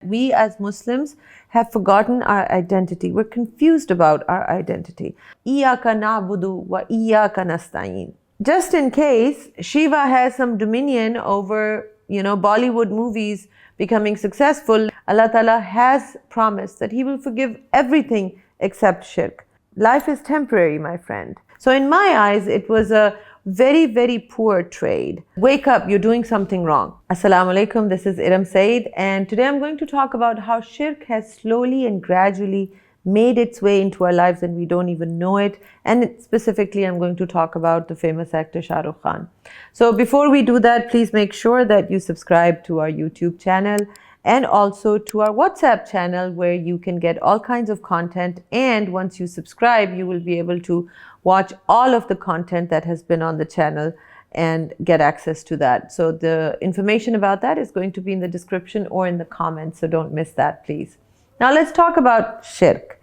We as Muslims have forgotten our identity. We're confused about our identity. Iyaka na'budu wa iyaka nasta'in. Just in case Shiva has some dominion over, Bollywood movies becoming successful, Allah Ta'ala has promised that He will forgive everything except shirk. Life is temporary, my friend. So in my eyes, it was a very, very poor trade. Wake up, you're doing something wrong. Assalamu alaikum, this is Eram Saeed, and today I'm going to talk about how shirk has slowly and gradually made its way into our lives and we don't even know it. And specifically, I'm going to talk about the famous actor Shah Rukh Khan. So before we do that, please make sure that you subscribe to our YouTube channel and also to our WhatsApp channel, where you can get all kinds of content. And once you subscribe, you will be able to watch all of the content that has been on the channel and get access to that. So the information about that is going to be in the description or in the comments, so don't miss that, please. Now let's talk about shirk.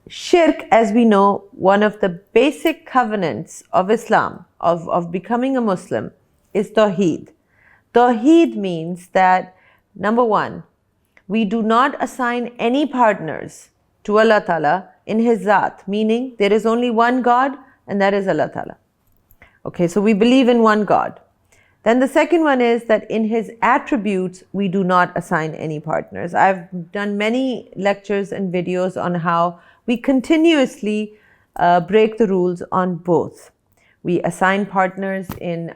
Shirk, as we know, one of the basic covenants of Islam, of becoming a Muslim, is tawheed. Tawheed means that, number one, we do not assign any partners to Allah Ta'ala in His Zat, meaning there is only one God and that is Allah Ta'ala. Okay, so we believe in one God. Then the second one is that in His attributes, we do not assign any partners. I've done many lectures and videos on how we continuously break the rules on both. We assign partners in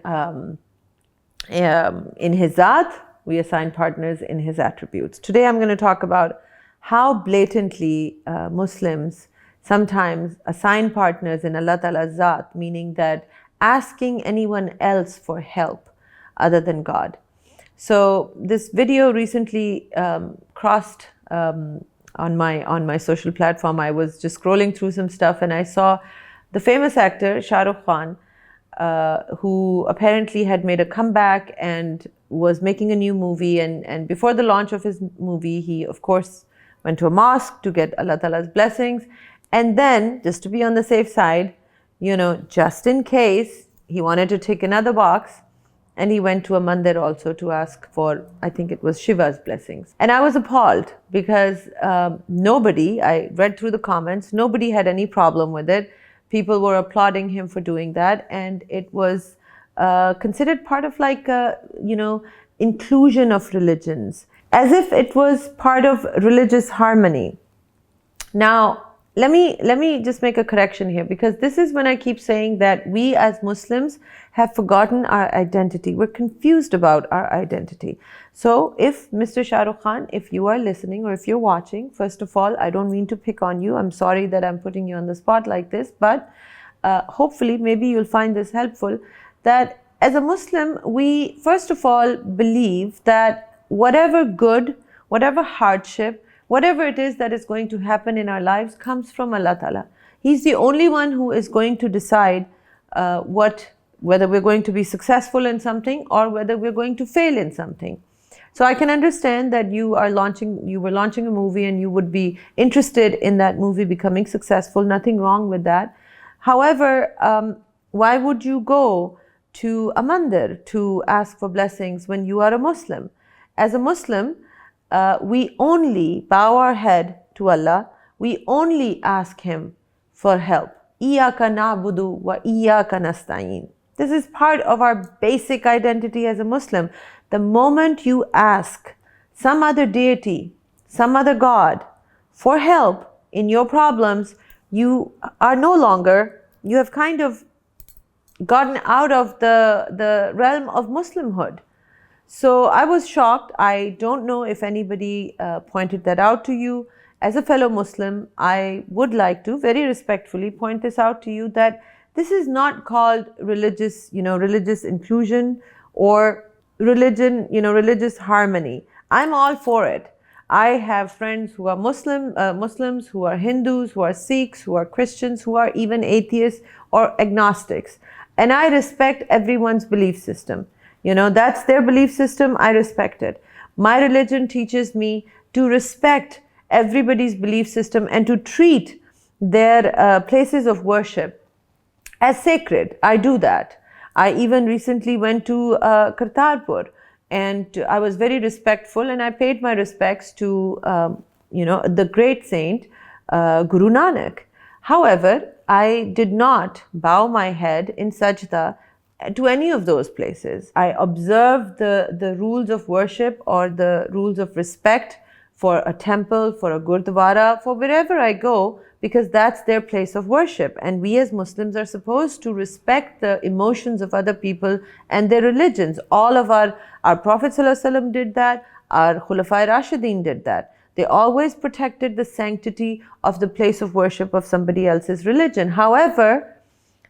His Zat, we assign partners in His attributes. Today I'm going to talk about how blatantly Muslims sometimes assign partners in Allah Ta'ala's Zat, meaning that asking anyone else for help other than God. So this video recently crossed on my social platform. I was just scrolling through some stuff and I saw the famous actor Shah Rukh Khan, who apparently had made a comeback and was making a new movie. And before the launch of his movie, he of course went to a mosque to get Allah Ta'ala's blessings. And then, just to be on the safe side, just in case, he wanted to tick another box, and he went to a mandir also to ask for, I think it was Shiva's blessings. And I was appalled because I read through the comments, nobody had any problem with it. People were applauding him for doing that, and it was considered part of inclusion of religions, as if it was part of religious harmony. Now, let me just make a correction here, because this is when I keep saying that we as Muslims have forgotten our identity. We're confused about our identity. So if Mr. Shah Rukh Khan, if you are listening or if you're watching, first of all, I don't mean to pick on you. I'm sorry that I'm putting you on the spot like this, but hopefully maybe you'll find this helpful, that as a Muslim, we first of all believe that whatever good, whatever hardship, whatever it is that is going to happen in our lives comes from Allah Ta'ala. He's the only one who is going to decide whether we're going to be successful in something or whether we're going to fail in something. So I can understand that you were launching a movie and you would be interested in that movie becoming successful. Nothing wrong with that. However, why would you go to a mandir to ask for blessings when you are a Muslim? As a Muslim, we only bow our head to Allah. We only ask Him for help. Iyaka na'budu wa iyaka nasta'in. This is part of our basic identity as a Muslim. The moment you ask some other deity, some other God for help in your problems, you have kind of gotten out of the realm of Muslimhood. So I was shocked. I don't know if anybody pointed that out to you. As a fellow Muslim, I would like to very respectfully point this out to you, that this is not called religious inclusion or religious harmony. I'm all for it. I have friends who are Muslims, who are Hindus, who are Sikhs, who are Christians, who are even atheists or agnostics. And I respect everyone's belief system. That's their belief system. I respect it. My religion teaches me to respect everybody's belief system and to treat their places of worship as sacred. I do that. I even recently went to Kartarpur and I was very respectful, and I paid my respects to the great saint Guru Nanak. However, I did not bow my head in sajda to any of those places. I observed the rules of worship or the rules of respect for a temple, for a gurdwara, for wherever I go, because that's their place of worship. And we as Muslims are supposed to respect the emotions of other people and their religions. All of our Prophet ﷺ did that, our Khulafai Rashidin did that. They always protected the sanctity of the place of worship of somebody else's religion. However,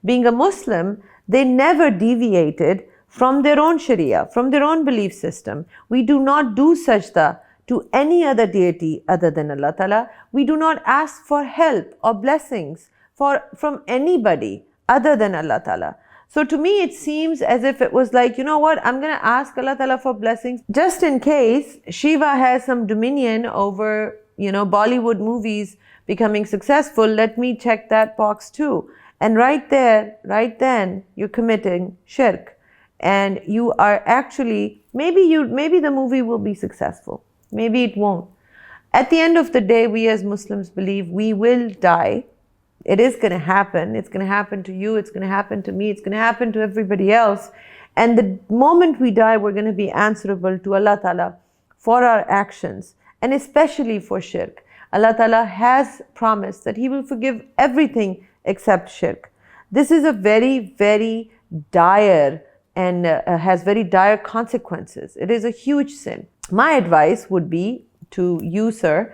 being a Muslim, they never deviated from their own Sharia, from their own belief system. We do not do sajda to any other deity other than Allah Ta'ala. We do not ask for help or blessings from anybody other than Allah Ta'ala. So to me, it seems as if it was like, you know what, I'm going to ask Allah Ta'ala for blessings just in case Shiva has some dominion over, Bollywood movies becoming successful. Let me check that box too. And right there, right then, you're committing shirk. And you are actually, maybe the movie will be successful. Maybe it won't. At the end of the day, we as Muslims believe we will die. It is going to happen. It's going to happen to you. It's going to happen to me. It's going to happen to everybody else. And the moment we die, we're going to be answerable to Allah Ta'ala for our actions, and especially for shirk. Allah Ta'ala has promised that He will forgive everything except shirk. This is a very, very dire and has very dire consequences. It is a huge sin. My advice would be to you, sir,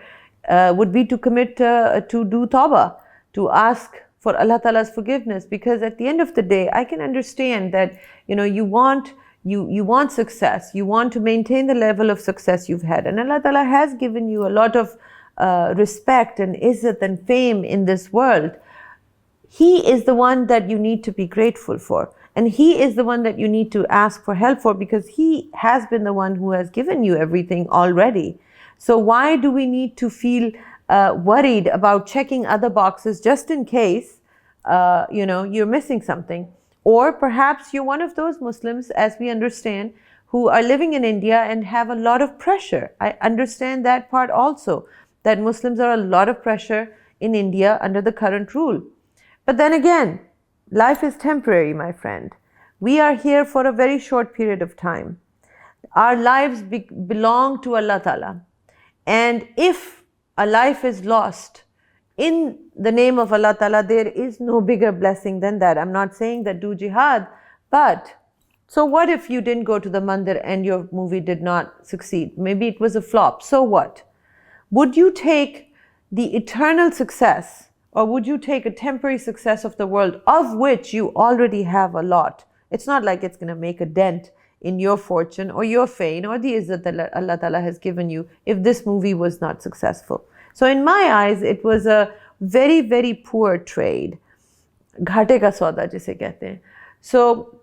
would be to commit to do tawbah, to ask for Allah Ta'ala's forgiveness, because at the end of the day, I can understand that you want success, you want to maintain the level of success you've had, and Allah Ta'ala has given you a lot of respect and izzat and fame in this world. He is the one that you need to be grateful for, and He is the one that you need to ask for help for, because He has been the one who has given you everything already. So why do we need to feel worried about checking other boxes just in case you're missing something? Or perhaps you're one of those Muslims, as we understand, who are living in India and have a lot of pressure. I understand that part also, that Muslims are a lot of pressure in India under the current rule. But then again, life is temporary, my friend. We are here for a very short period of time. Our lives belong to Allah Ta'ala. And if a life is lost in the name of Allah Ta'ala, there is no bigger blessing than that. I'm not saying that do jihad, but so what if you didn't go to the mandir and your movie did not succeed? Maybe it was a flop. So what? Would you take the eternal success, or would you take a temporary success of the world, of which you already have a lot? It's not like it's going to make a dent in your fortune or your fame or the izzat that Allah Ta'ala has given you if this movie was not successful. So in my eyes, it was a very, very poor trade. Ghate ka sauda jise kehte hain. So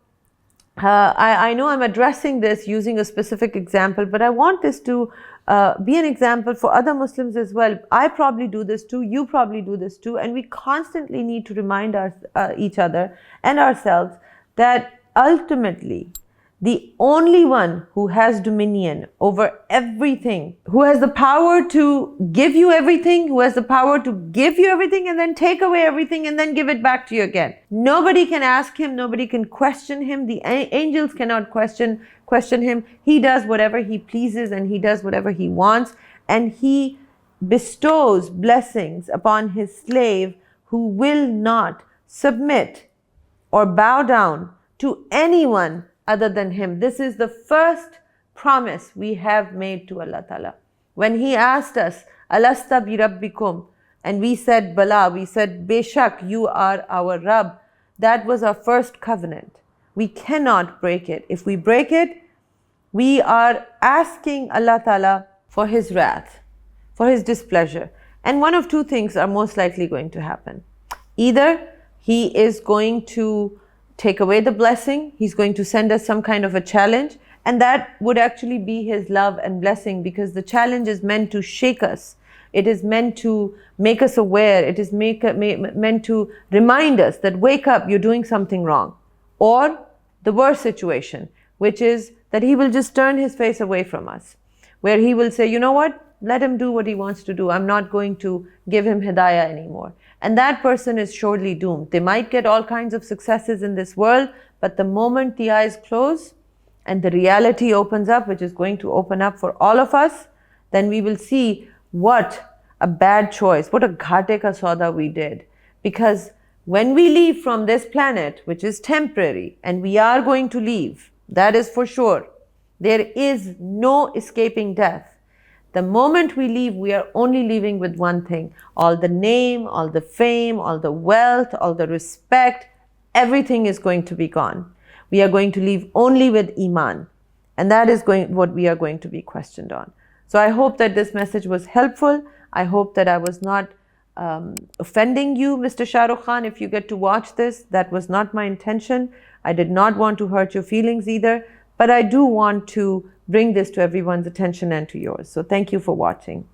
I know I'm addressing this using a specific example, but I want this to be an example for other Muslims as well. I probably do this too, you probably do this too, and we constantly need to remind each other and ourselves that ultimately the only one who has dominion over everything, who has the power to give you everything, who has the power to give you everything and then take away everything and then give it back to you again. Nobody can ask Him, nobody can question Him. The angels cannot question Him. He does whatever He pleases and He does whatever He wants, and He bestows blessings upon His slave who will not submit or bow down to anyone other than Him. This is the first promise we have made to Allah Ta'ala. When He asked us, Alasta bi Rabbikum, and we said, Bala, we said, Beshak, you are our Rabb. That was our first covenant. We cannot break it. If we break it, we are asking Allah Ta'ala for His wrath, for His displeasure. And one of two things are most likely going to happen. Either He is going to take away the blessing, He's going to send us some kind of a challenge, and that would actually be His love and blessing, because the challenge is meant to shake us. It is meant to make us aware. It is meant to remind us that, wake up, you're doing something wrong. Or the worst situation, which is that he will just turn his face away from us, where he will say, you know what, let him do what he wants to do. I'm not going to give him hidayah anymore. And that person is surely doomed. They might get all kinds of successes in this world, but the moment the eyes close and the reality opens up, which is going to open up for all of us, then we will see what a bad choice, what a ghate ka sauda we did. Because when we leave from this planet, which is temporary, and we are going to leave, that is for sure, there is no escaping death. The moment we leave, we are only leaving with one thing. All the name, all the fame, all the wealth, all the respect, everything is going to be gone. We are going to leave only with Iman. And that is what we are going to be questioned on. So I hope that this message was helpful. I hope that I was not offending you, Mr. Shah Rukh Khan. If you get to watch this, that was not my intention. I did not want to hurt your feelings either. But I do want to bring this to everyone's attention and to yours. So thank you for watching.